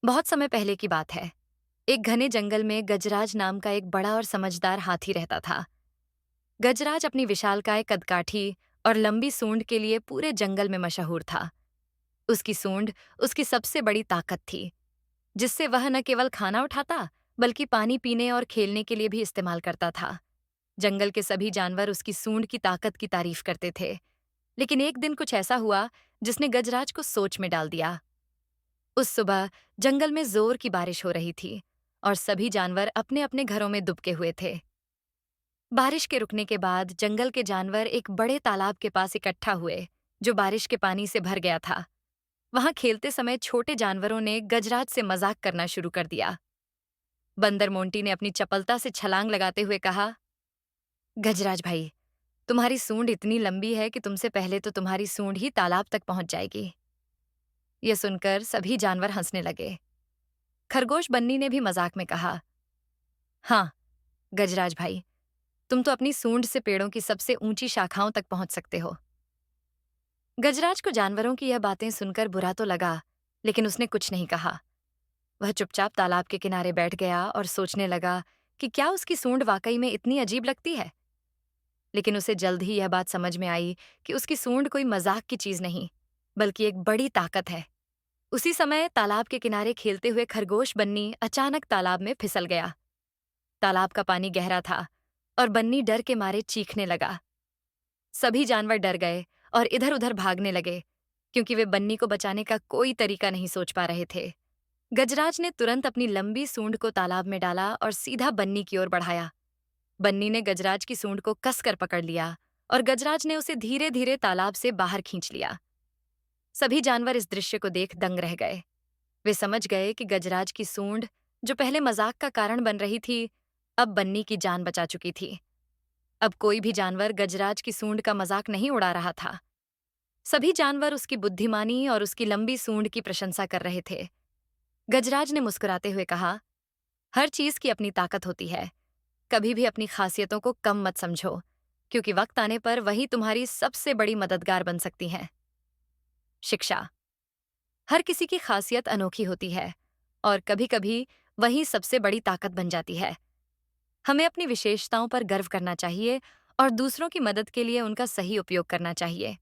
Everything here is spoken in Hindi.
बहुत समय पहले की बात है। एक घने जंगल में गजराज नाम का एक बड़ा और समझदार हाथी रहता था। गजराज अपनी विशालकाय कदकाठी और लंबी सूंड के लिए पूरे जंगल में मशहूर था। उसकी सूंड उसकी सबसे बड़ी ताकत थी, जिससे वह न केवल खाना उठाता, बल्कि पानी पीने और खेलने के लिए भी इस्तेमाल करता था। जंगल के सभी जानवर उसकी सूंड की ताकत की तारीफ करते थे। लेकिन एक दिन कुछ ऐसा हुआ जिसने गजराज को सोच में डाल दिया। उस सुबह जंगल में जोर की बारिश हो रही थी और सभी जानवर अपने अपने घरों में दुबके हुए थे। बारिश के रुकने के बाद जंगल के जानवर एक बड़े तालाब के पास इकट्ठा हुए, जो बारिश के पानी से भर गया था। वहां खेलते समय छोटे जानवरों ने गजराज से मजाक करना शुरू कर दिया। बंदर मोंटी ने अपनी चपलता से छलांग लगाते हुए कहा, गजराज भाई, तुम्हारी सूंड इतनी लंबी है कि तुमसे पहले तो तुम्हारी सूंड ही तालाब तक पहुंच जाएगी। यह सुनकर सभी जानवर हंसने लगे। खरगोश बन्नी ने भी मजाक में कहा, हाँ गजराज भाई, तुम तो अपनी सूंड से पेड़ों की सबसे ऊंची शाखाओं तक पहुंच सकते हो। गजराज को जानवरों की यह बातें सुनकर बुरा तो लगा, लेकिन उसने कुछ नहीं कहा। वह चुपचाप तालाब के किनारे बैठ गया और सोचने लगा कि क्या उसकी सूंड वाकई में इतनी अजीब लगती है। लेकिन उसे जल्द ही यह बात समझ में आई कि उसकी सूंड कोई मजाक की चीज नहीं, बल्कि एक बड़ी ताकत है। उसी समय तालाब के किनारे खेलते हुए खरगोश बन्नी अचानक तालाब में फिसल गया। तालाब का पानी गहरा था और बन्नी डर के मारे चीखने लगा। सभी जानवर डर गए और इधर-उधर भागने लगे, क्योंकि वे बन्नी को बचाने का कोई तरीका नहीं सोच पा रहे थे। गजराज ने तुरंत अपनी लंबी सूंड को तालाब में डाला और सीधा बन्नी की ओर बढ़ाया। बन्नी ने गजराज की सूंड को कसकर पकड़ लिया और गजराज ने उसे धीरे-धीरे तालाब से बाहर खींच लिया। सभी जानवर इस दृश्य को देख दंग रह गए। वे समझ गए कि गजराज की सूंड, जो पहले मजाक का कारण बन रही थी, अब बन्नी की जान बचा चुकी थी। अब कोई भी जानवर गजराज की सूंड का मजाक नहीं उड़ा रहा था। सभी जानवर उसकी बुद्धिमानी और उसकी लंबी सूंड की प्रशंसा कर रहे थे। गजराज ने मुस्कुराते हुए कहा, हर चीज की अपनी ताकत होती है। कभी भी अपनी खासियतों को कम मत समझो, क्योंकि वक्त आने पर वही तुम्हारी सबसे बड़ी मददगार बन सकती हैं। शिक्षा। हर किसी की खासियत अनोखी होती है और कभी-कभी वही सबसे बड़ी ताकत बन जाती है। हमें अपनी विशेषताओं पर गर्व करना चाहिए और दूसरों की मदद के लिए उनका सही उपयोग करना चाहिए।